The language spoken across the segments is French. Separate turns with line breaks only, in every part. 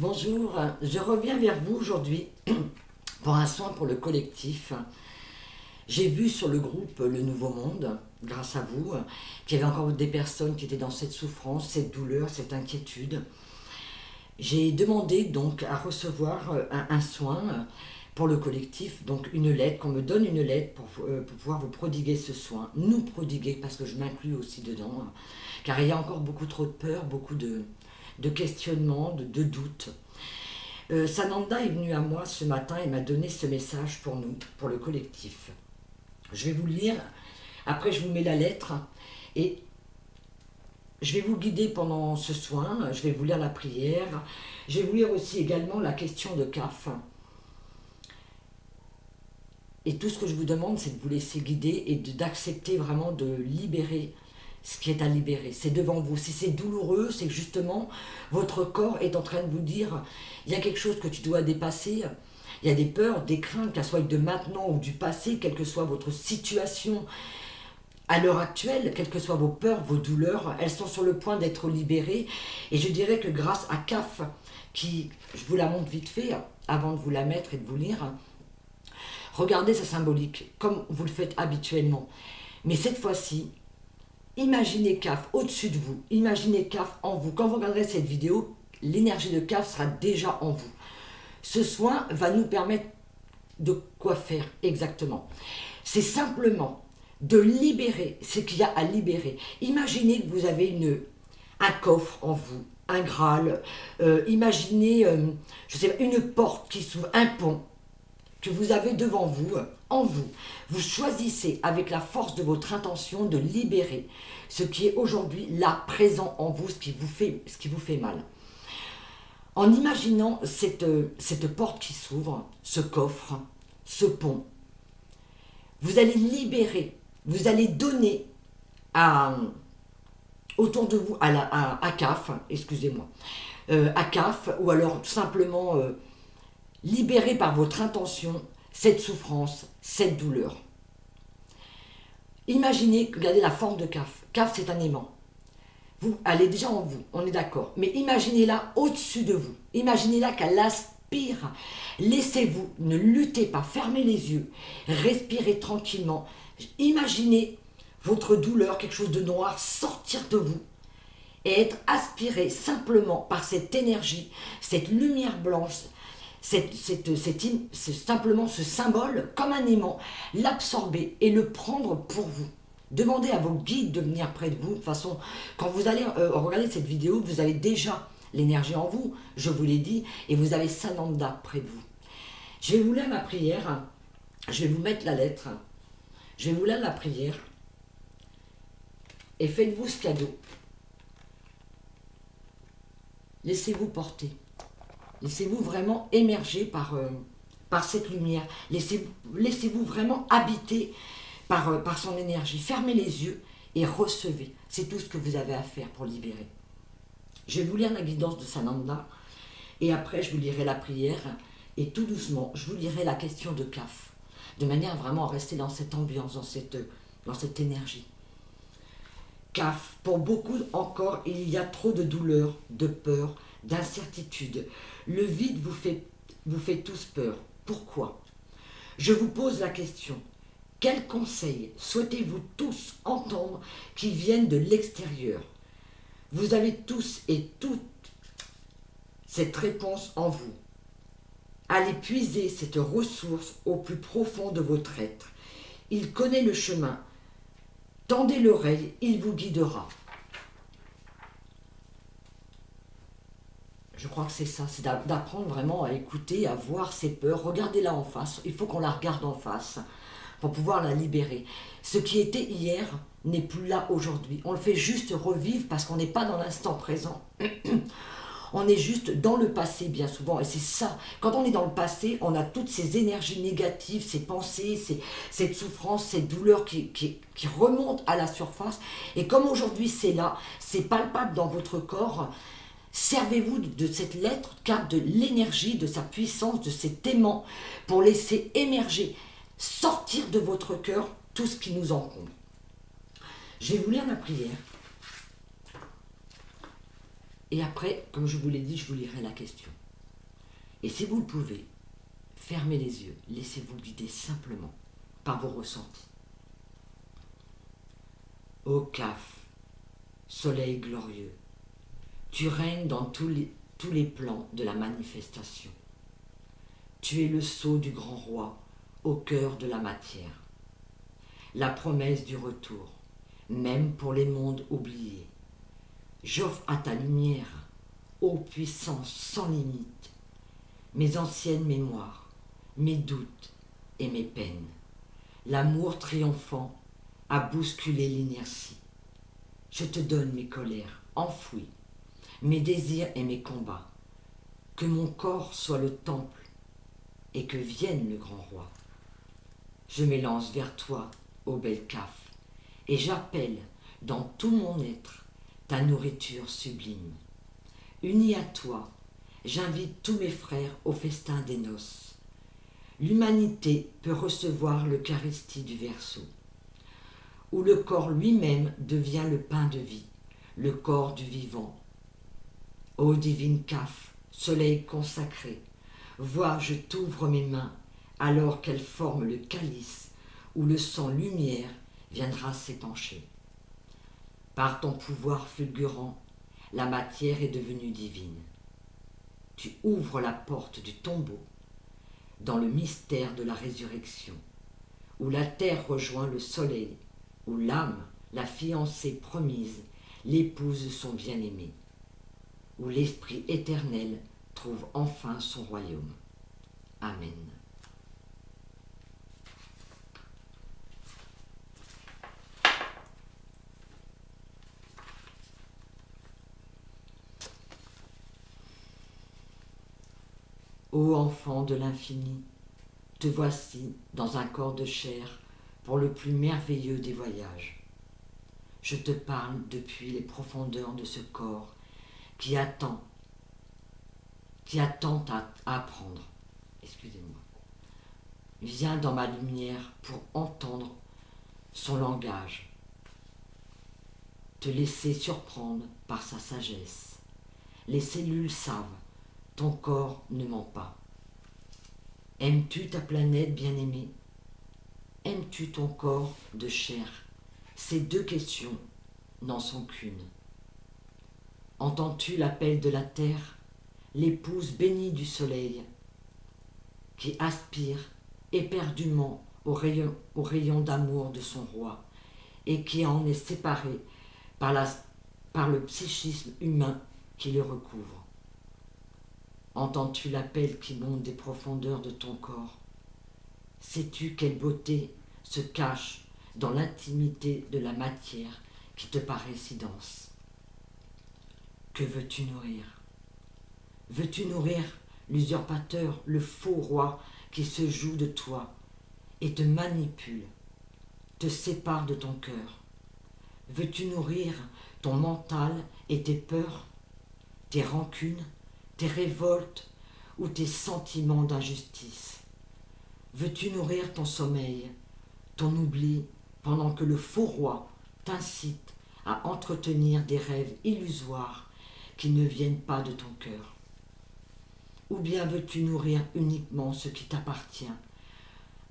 Bonjour, je reviens vers vous aujourd'hui pour un soin pour le collectif. J'ai vu sur le groupe Le Nouveau Monde, grâce à vous, qu'il y avait encore des personnes qui étaient dans cette souffrance, cette douleur, cette inquiétude. J'ai demandé donc à recevoir un soin pour le collectif, donc une lettre, qu'on me donne une lettre pour pouvoir vous prodiguer ce soin, nous prodiguer, parce que je m'inclus aussi dedans, car il y a encore beaucoup trop de peur, beaucoup de questionnements, de doutes. Sananda est venu à moi ce matin et m'a donné ce message pour nous, pour le collectif. Je vais vous le lire, après je vous mets la lettre et je vais vous guider pendant ce soin, je vais vous lire la prière, je vais vous lire aussi également la question de CAF. Et tout ce que je vous demande, c'est de vous laisser guider et d'accepter vraiment de libérer ce qui est à libérer. C'est devant vous. Si c'est douloureux, c'est que justement, votre corps est en train de vous dire, il y a quelque chose que tu dois dépasser. Il y a des peurs, des craintes, qu'elles soient de maintenant ou du passé, quelle que soit votre situation à l'heure actuelle, quelles que soient vos peurs, vos douleurs, elles sont sur le point d'être libérées. Et je dirais que grâce à CAF, qui, je vous la montre vite fait, avant de vous la mettre et de vous lire, regardez sa symbolique, comme vous le faites habituellement. Mais cette fois-ci, imaginez CAF au-dessus de vous, imaginez CAF en vous. Quand vous regarderez cette vidéo, l'énergie de CAF sera déjà en vous. Ce soin va nous permettre de quoi faire exactement. C'est simplement de libérer ce qu'il y a à libérer. Imaginez que vous avez un coffre en vous, un Graal, imaginez je sais pas, une porte qui s'ouvre, un pont que vous avez devant vous, en vous. Vous choisissez avec la force de votre intention de libérer ce qui est aujourd'hui là, présent en vous, ce qui vous fait mal. En imaginant cette porte qui s'ouvre, ce coffre, ce pont, vous allez libérer, vous allez donner autour de vous, à CAF, excusez-moi, à CAF, ou alors tout simplement libérer par votre intention cette souffrance, cette douleur. Imaginez, regardez la forme de CAF. CAF, c'est un aimant. Elle est déjà en vous, on est d'accord. Mais imaginez-la au-dessus de vous. Imaginez-la qu'elle aspire. Laissez-vous, ne luttez pas, fermez les yeux, respirez tranquillement. Imaginez votre douleur, quelque chose de noir, sortir de vous et être aspiré simplement par cette énergie, cette lumière blanche, c'est simplement ce symbole, comme un aimant, l'absorber et le prendre pour vous. Demandez à vos guides de venir près de vous. De toute façon, quand vous allez regarder cette vidéo, vous avez déjà l'énergie en vous, je vous l'ai dit, et vous avez Sananda près de vous. Je vais vous lire ma prière, je vais vous mettre la lettre, je vais vous lire la prière, et faites-vous ce cadeau. Laissez-vous porter. Laissez-vous vraiment émerger par cette lumière. Laissez-vous vraiment habiter par son énergie. Fermez les yeux et recevez. C'est tout ce que vous avez à faire pour libérer. Je vais vous lire la guidance de Sananda et après je vous lirai la prière et tout doucement je vous lirai la question de CAF, de manière vraiment à rester dans cette ambiance, dans cette énergie. CAF, pour beaucoup encore, il y a trop de douleur, de peur, d'incertitude. Le vide vous fait tous peur. Pourquoi? Je vous pose la question. Quels conseils souhaitez-vous tous entendre qui viennent de l'extérieur? Vous avez tous et toutes cette réponse en vous. Allez puiser cette ressource au plus profond de votre être. Il connaît le chemin. Tendez l'oreille, il vous guidera. Je crois que c'est ça, c'est d'apprendre vraiment à écouter, à voir ses peurs. Regardez-la en face, il faut qu'on la regarde en face pour pouvoir la libérer. Ce qui était hier n'est plus là aujourd'hui. On le fait juste revivre parce qu'on n'est pas dans l'instant présent. On est juste dans le passé bien souvent, et c'est ça. Quand on est dans le passé, on a toutes ces énergies négatives, ces pensées, cette souffrance, cette douleur qui remontent à la surface. Et comme aujourd'hui c'est là, c'est palpable dans votre corps, servez-vous de cette lettre, car de l'énergie, de sa puissance, de cet aimant, pour laisser émerger, sortir de votre cœur tout ce qui nous encombre. Je vais vous lire la prière. Et après, comme je vous l'ai dit, je vous lirai la question. Et si vous le pouvez, fermez les yeux, laissez-vous guider simplement par vos ressentis. Ô Kaf, soleil glorieux, tu règnes dans tous les plans de la manifestation. Tu es le sceau du grand roi au cœur de la matière, la promesse du retour, même pour les mondes oubliés. J'offre à ta lumière, ô puissance sans limite, mes anciennes mémoires, mes doutes et mes peines. L'amour triomphant a bousculé l'inertie. Je te donne mes colères enfouies, mes désirs et mes combats. Que mon corps soit le temple et que vienne le grand roi. Je m'élance vers toi, ô belle Kaf, et j'appelle dans tout mon être ta nourriture sublime. Unis à toi, j'invite tous mes frères au festin des noces. L'humanité peut recevoir l'Eucharistie du Verseau, où le corps lui-même devient le pain de vie, le corps du vivant. Ô divine Kaf, soleil consacré, vois, je t'ouvre mes mains, alors qu'elles forment le calice où le sang lumière viendra s'épancher. Par ton pouvoir fulgurant, la matière est devenue divine. Tu ouvres la porte du tombeau dans le mystère de la résurrection, où la terre rejoint le soleil, où l'âme, la fiancée promise, l'épouse son bien-aimé, où l'esprit éternel trouve enfin son royaume. Amen. Ô enfant de l'infini, te voici dans un corps de chair pour le plus merveilleux des voyages. Je te parle depuis les profondeurs de ce corps qui attend à apprendre. Excusez-moi. Viens dans ma lumière pour entendre son langage, te laisser surprendre par sa sagesse. Les cellules savent, ton corps ne ment pas. Aimes-tu ta planète bien-aimée? Aimes-tu ton corps de chair? Ces deux questions n'en sont qu'une. Entends-tu l'appel de la terre, l'épouse bénie du soleil, qui aspire éperdument au rayon d'amour de son roi et qui en est séparée par le psychisme humain qui le recouvre? Entends-tu l'appel qui monte des profondeurs de ton corps? Sais-tu quelle beauté se cache dans l'intimité de la matière qui te paraît si dense? Que veux-tu nourrir? Veux-tu nourrir l'usurpateur, le faux roi qui se joue de toi et te manipule, te sépare de ton cœur? Veux-tu nourrir ton mental et tes peurs, tes rancunes, tes révoltes ou tes sentiments d'injustice? Veux-tu nourrir ton sommeil, ton oubli, pendant que le faux roi t'incite à entretenir des rêves illusoires qui ne viennent pas de ton cœur? Ou bien veux-tu nourrir uniquement ce qui t'appartient,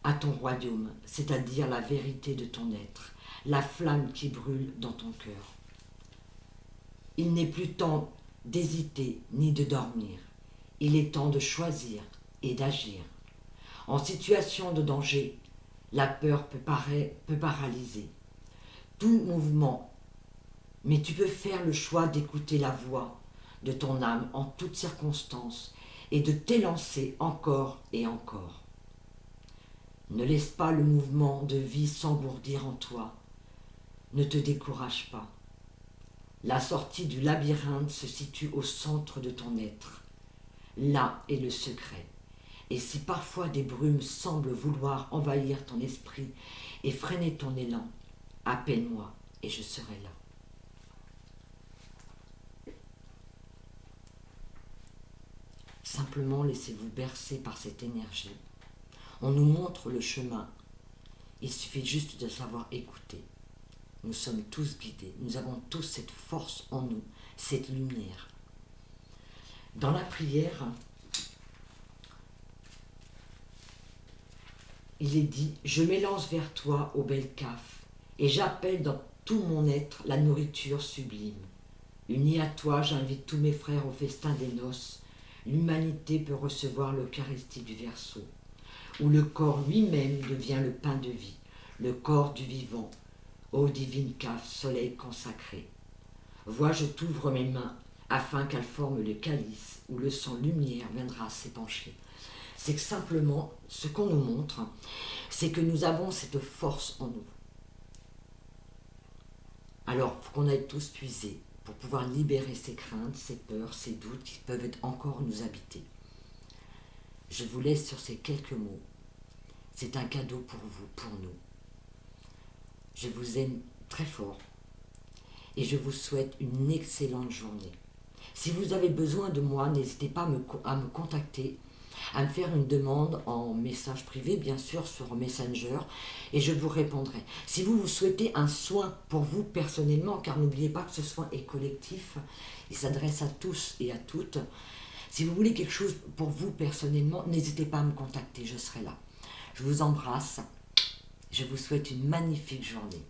à ton royaume, c'est-à-dire la vérité de ton être, la flamme qui brûle dans ton cœur? Il n'est plus temps d'hésiter ni de dormir. Il est temps de choisir et d'agir. En situation de danger, la peur peut paralyser tout mouvement, mais tu peux faire le choix d'écouter la voix de ton âme en toutes circonstances et de t'élancer encore et encore. Ne laisse pas le mouvement de vie s'engourdir en toi. Ne te décourage pas. La sortie du labyrinthe se situe au centre de ton être. Là est le secret. Et si parfois des brumes semblent vouloir envahir ton esprit et freiner ton élan, appelle-moi et je serai là. Simplement laissez-vous bercer par cette énergie. On nous montre le chemin. Il suffit juste de savoir écouter. Nous sommes tous guidés. Nous avons tous cette force en nous, cette lumière. Dans la prière, il est dit « Je m'élance vers toi, ô belle Caf, et j'appelle dans tout mon être la nourriture sublime. Unis à toi, j'invite tous mes frères au festin des noces. L'humanité peut recevoir l'Eucharistie du Verseau, où le corps lui-même devient le pain de vie, le corps du vivant. Ô divine Caf, soleil consacré. Vois, je t'ouvre mes mains, afin qu'elles forment le calice, où le sang lumière viendra s'épancher. » C'est que simplement, ce qu'on nous montre, c'est que nous avons cette force en nous. Alors, il faut qu'on aille tous puiser pour pouvoir libérer ces craintes, ces peurs, ces doutes qui peuvent encore nous habiter. Je vous laisse sur ces quelques mots. C'est un cadeau pour vous, pour nous. Je vous aime très fort et je vous souhaite une excellente journée. Si vous avez besoin de moi, n'hésitez pas à me contacter, à me faire une demande en message privé, bien sûr, sur Messenger, et je vous répondrai. Si vous souhaitez un soin pour vous personnellement, car n'oubliez pas que ce soin est collectif, il s'adresse à tous et à toutes. Si vous voulez quelque chose pour vous personnellement, n'hésitez pas à me contacter, je serai là. Je vous embrasse, je vous souhaite une magnifique journée.